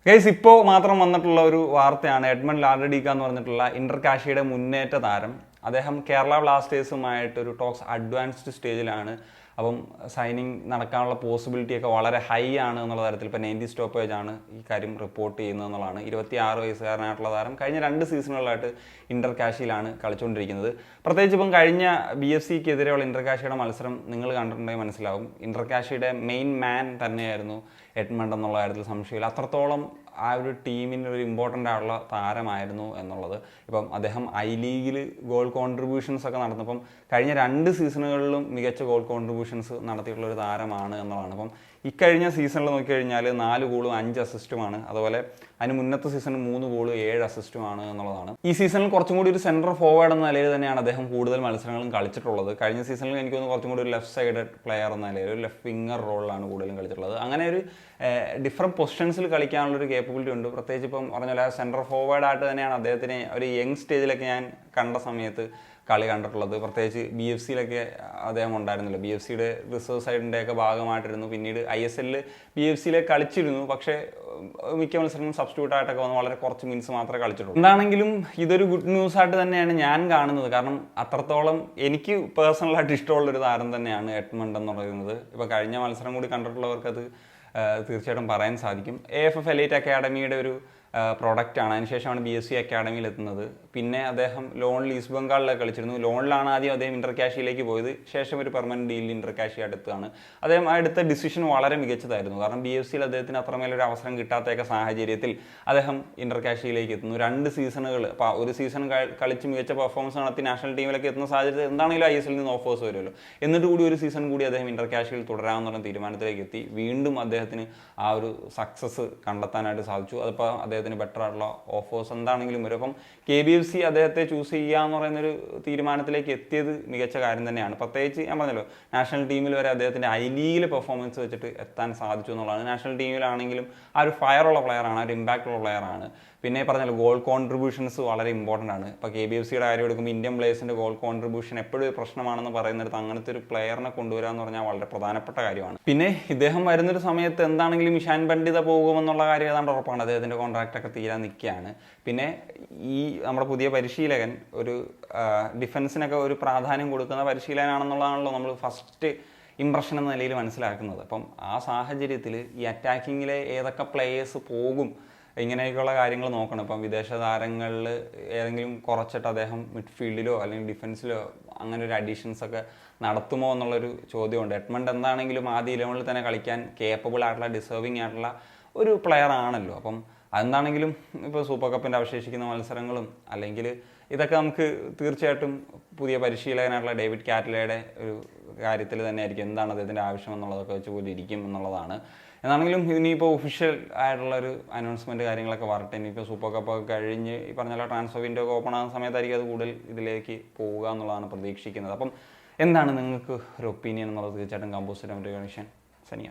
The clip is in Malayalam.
ഗൈസ് ഇപ്പോൾ മാത്രം വന്നിട്ടുള്ള ഒരു വാർത്തയാണ്. എഡ്മണ്ട് ലാർഡഡിക്ക എന്ന് പറഞ്ഞിട്ടുള്ള ഇന്റർ കാഷിയുടെ മുന്നേറ്റ താരം. അദ്ദേഹം കേരള ബ്ലാസ്റ്റേഴ്സുമായിട്ട് ഒരു ടോക്സ് അഡ്വാൻസ്ഡ് സ്റ്റേജിലാണ്. അപ്പം സൈനിങ് നടക്കാനുള്ള പോസിബിലിറ്റിയൊക്കെ വളരെ ഹൈ ആണ് എന്നുള്ള തരത്തിൽ ഇപ്പോൾ 90 സ്റ്റോപ്പേജ് ആണ് ഈ കാര്യം റിപ്പോർട്ട് ചെയ്യുന്നത് എന്നുള്ളതാണ്. 26 വയസ്സുകാരനായിട്ടുള്ള താരം കഴിഞ്ഞ 2 സീസണുകളായിട്ട് ഇന്റർ കാഷിയിലാണ് കളിച്ചുകൊണ്ടിരിക്കുന്നത്. പ്രത്യേകിച്ച് ഇപ്പം കഴിഞ്ഞ BFCക്ക് എതിരെയുള്ള ഇന്റർ കാഷിയുടെ മത്സരം നിങ്ങൾ കണ്ടിട്ടുണ്ടെങ്കിൽ മനസ്സിലാവും. ഇന്റർ കാഷിയുടെ മെയിൻ മാൻ തന്നെയായിരുന്നു എഡ്മണ്ട് എന്നുള്ള കാര്യത്തിൽ സംശയമില്ല. അത്രത്തോളം ആ ഒരു ടീമിന് ഒരു ഇമ്പോർട്ടൻ്റ് ആയിട്ടുള്ള താരമായിരുന്നു എന്നുള്ളത്. ഇപ്പം അദ്ദേഹം ലീഗിൽ ഗോൾ കോൺട്രിബ്യൂഷൻസ് ഒക്കെ നടന്നപ്പം കഴിഞ്ഞ 2 സീസണുകളിലും മികച്ച ഗോൾ കോൺട്രിബ്യൂഷൻസ് നടത്തിയിട്ടുള്ള ഒരു താരമാണ് എന്നുള്ളതാണ്. അപ്പം ഇക്കഴിഞ്ഞ സീസണിൽ നോക്കിക്കഴിഞ്ഞാൽ 4 ഗോളും 5 അസിസ്റ്റുമാണ്. അതുപോലെ അതിന് മുന്നത്തെ സീസണിൽ 3 ഗോളും 7 അസിസ്റ്റുമാണ് എന്നുള്ളതാണ്. ഈ സീസണിൽ കുറച്ചും കൂടി ഒരു സെൻട്രൽ ഫോർവേഡ് എന്ന നിലയിൽ തന്നെയാണ് അദ്ദേഹം കൂടുതൽ മത്സരങ്ങളും കളിച്ചിട്ടുള്ളത്. കഴിഞ്ഞ സീസണിൽ എനിക്ക് തോന്നുന്നു കുറച്ചും കൂടി ഒരു ലെഫ്റ്റ് സൈഡഡ് പ്ലെയർ എന്ന നിലയിൽ ഒരു ലെഫ്റ്റ് വിങ്ങർ റോളിലാണ് കൂടുതലും കളിച്ചിട്ടുള്ളത്. അങ്ങനെ ഒരു ഡിഫറെൻറ്റ് പൊസിഷൻസിൽ കളിക്കാനുള്ളൊരു കേപ്പബിലിറ്റി ഉണ്ട്. പ്രത്യേകിച്ച് ഇപ്പം പറഞ്ഞാൽ സെൻട്രൽ ഫോർവേഡായിട്ട് തന്നെയാണ് അദ്ദേഹത്തിനെ ഒരു യങ് സ്റ്റേജിലൊക്കെ ഞാൻ കണ്ട സമയത്ത് കളി കണ്ടിട്ടുള്ളത്. പ്രത്യേകിച്ച് BFCയിലൊക്കെ അദ്ദേഹം ഉണ്ടായിരുന്നില്ല. BFCയുടെ റിസർവ് സൈഡിൻ്റെയൊക്കെ ഭാഗമായിട്ടിരുന്നു. പിന്നീട് ISL BFCയിലേക്ക് കളിച്ചിരുന്നു. പക്ഷേ മിക്ക മത്സരങ്ങളും സബ്സ്റ്റിറ്റ്യൂട്ടായിട്ടൊക്കെ വന്ന് വളരെ കുറച്ച് മിനിറ്റ്സ് മാത്രമേ കളിച്ചിട്ടുള്ളൂ. എന്താണെങ്കിലും ഇതൊരു ഗുഡ് ന്യൂസായിട്ട് തന്നെയാണ് ഞാൻ കാണുന്നത്. കാരണം അത്രത്തോളം എനിക്ക് പേഴ്സണലായിട്ട് ഇഷ്ടമുള്ളൊരു താരം തന്നെയാണ് എഡ്മണ്ട് എന്ന് പറയുന്നത്. ഇപ്പോൾ കഴിഞ്ഞ മത്സരം കൂടി കണ്ടിട്ടുള്ളവർക്കത് തീർച്ചയായിട്ടും പറയാൻ സാധിക്കും. AFF എലൈറ്റ് അക്കാഡമിയുടെ ഒരു പ്രോഡക്റ്റാണ്. അതിനുശേഷമാണ് BFC അക്കാഡമിയിൽ എത്തുന്നത്. പിന്നെ അദ്ദേഹം ലോണിൽ ഈസ്റ്റ് ബംഗാളിലൊക്കെ കളിച്ചിരുന്നു. ലോണിലാണ് ആദ്യം അദ്ദേഹം ഇന്റർ കാഷിയിലേക്ക് പോയത്. ശേഷം ഒരു പെർമനന്റ് ഡീലിൽ ഇന്റർ കാഷി അടുത്താണ്. അദ്ദേഹം എടുത്ത ഡിസിഷൻ വളരെ മികച്ചതായിരുന്നു. കാരണം BFCയിൽ അദ്ദേഹത്തിന് അത്രമേലൊരു അവസരം കിട്ടാത്തയൊക്കെ സാഹചര്യത്തിൽ അദ്ദേഹം ഇന്റർ കാഷിയിലേക്ക് എത്തുന്നു. 2 സീസണുകൾ അപ്പോൾ ഒരു സീസൺ കളിച്ച് മികച്ച പെർഫോമൻസ് നടത്തി നാഷണൽ ടീമിലൊക്കെ എത്തുന്ന സാഹചര്യത്തിൽ എന്താണെങ്കിലും ISL നിന്ന് ഓഫേഴ്സ് വരുമല്ലോ. എന്നിട്ട് കൂടി ഒരു സീസൺ കൂടി അദ്ദേഹം ഇന്റർ കാഷിയിൽ തുടരാമെന്നുള്ള തീരുമാനത്തിലേക്ക് എത്തി. വീണ്ടും അദ്ദേഹത്തിന് ആ ഒരു സക്സസ് കണ്ടെത്താനായിട്ട് സാധിച്ചു. അതിപ്പോൾ അദ്ദേഹത്തിന് ബെറ്റർ ആയിട്ടുള്ള ഓഫേഴ്സ് എന്താണെങ്കിലും വരും. അപ്പം KBFC അദ്ദേഹത്തെ ചൂസ് ചെയ്യുക എന്ന് പറയുന്നൊരു തീരുമാനത്തിലേക്ക് എത്തിയത് മികച്ച കാര്യം തന്നെയാണ്. പ്രത്യേകിച്ച് ഞാൻ പറഞ്ഞല്ലോ, നാഷണൽ ടീമിൽ വരെ അദ്ദേഹത്തിൻ്റെ ലീഗിൽ പെർഫോമൻസ് വെച്ചിട്ട് എത്താൻ സാധിച്ചു എന്നുള്ളതാണ്. നാഷണൽ ടീമിലാണെങ്കിലും ആ ഒരു ഫയറുള്ള പ്ലെയറാണ്, ആ ഒരു ഇമ്പാക്റ്റുള്ള പ്ലെയറാണ്. പിന്നെ പറഞ്ഞല്ലോ ഗോൾ കോൺട്രിബ്യൂഷൻസ് വളരെ ഇമ്പോർട്ടൻ്റ് ആണ്. ഇപ്പോൾ KBFCയുടെ കാര്യം എടുക്കുമ്പോൾ ഇന്ത്യൻ പ്ലേയേഴ്സിൻ്റെ ഗോൾ കോൺട്രിബ്യൂഷൻ എപ്പോഴും ഒരു പ്രശ്നമാണെന്ന് പറയുന്നിടത്ത് അങ്ങനത്തെ ഒരു പ്ലെയറിനെ കൊണ്ടുവരിക എന്ന് പറഞ്ഞാൽ വളരെ പ്രധാനപ്പെട്ട കാര്യമാണ്. പിന്നെ ഇദ്ദേഹം വരുന്നൊരു സമയത്ത് എന്താണെങ്കിലും ഇഷാൻ പണ്ഡിത പോകുമെന്നുള്ള കാര്യം ഏതാണ്ട് ഉറപ്പാണ്. അദ്ദേഹത്തിൻ്റെ കോൺട്രാക്റ്റൊക്കെ തീരാൻ നിൽക്കുകയാണ്. പിന്നെ ഈ നമ്മുടെ പുതിയ പരിശീലകൻ ഒരു ഡിഫൻസിനൊക്കെ ഒരു പ്രാധാന്യം കൊടുക്കുന്ന പരിശീലകനാണെന്നുള്ളതാണല്ലോ നമ്മൾ ഫസ്റ്റ് ഇംപ്രഷൻ എന്ന നിലയിൽ മനസ്സിലാക്കുന്നത്. അപ്പം ആ സാഹചര്യത്തിൽ ഈ അറ്റാക്കിങ്ങിലെ ഏതൊക്കെ പ്ലേയേഴ്സ് പോകും, ഇങ്ങനെയൊക്കെയുള്ള കാര്യങ്ങൾ നോക്കണം. ഇപ്പം വിദേശ താരങ്ങളിൽ ഏതെങ്കിലും കുറച്ചിട്ട് അദ്ദേഹം മിഡ്ഫീൽഡിലോ അല്ലെങ്കിൽ ഡിഫൻസിലോ അങ്ങനെ ഒരു അഡീഷൻസൊക്കെ നടത്തുമോ എന്നുള്ളൊരു ചോദ്യമുണ്ട്. എഡ്മണ്ട് എന്താണെങ്കിലും ആദ്യ 11-ൽ തന്നെ കളിക്കാൻ കേപ്പബിൾ ആയിട്ടുള്ള ഡിസേർവിങ് ആയിട്ടുള്ള ഒരു പ്ലെയർ ആണല്ലോ. അപ്പം അതെന്താണെങ്കിലും ഇപ്പോൾ സൂപ്പർ കപ്പിൻ്റെ അവശേഷിക്കുന്ന മത്സരങ്ങളും അല്ലെങ്കിൽ ഇതൊക്കെ നമുക്ക് തീർച്ചയായിട്ടും പുതിയ പരിശീലകനായിട്ടുള്ള ഡേവിഡ് കാറ്റ്ലയുടെ ഒരു കാര്യത്തിൽ തന്നെ ആയിരിക്കും എന്താണ് അദ്ദേഹത്തിൻ്റെ ആവശ്യം എന്നുള്ളതൊക്കെ വെച്ച് പോലും ഇരിക്കും എന്നുള്ളതാണ്. എന്നാണെങ്കിലും ഇനിയിപ്പോൾ ഒഫീഷ്യൽ ആയിട്ടുള്ളൊരു അനൗൺസ്മെൻറ്റ് കാര്യങ്ങളൊക്കെ വരട്ടെ. ഇനിയിപ്പോൾ സൂപ്പർ കപ്പൊക്കെ കഴിഞ്ഞ് ഈ പറഞ്ഞ ട്രാൻസ്ഫർ വിൻഡോ ഒക്കെ ഓപ്പൺ ആകുന്ന സമയത്തായിരിക്കും അത് കൂടുതൽ ഇതിലേക്ക് പോവുക എന്നുള്ളതാണ് പ്രതീക്ഷിക്കുന്നത്. അപ്പം എന്താണ് നിങ്ങൾക്ക് ഒരു ഒപ്പീനിയൻ എന്നുള്ളത് തീർച്ചയായിട്ടും കമ്പോസ്റ്റ് കണക്ഷൻ സനിയ.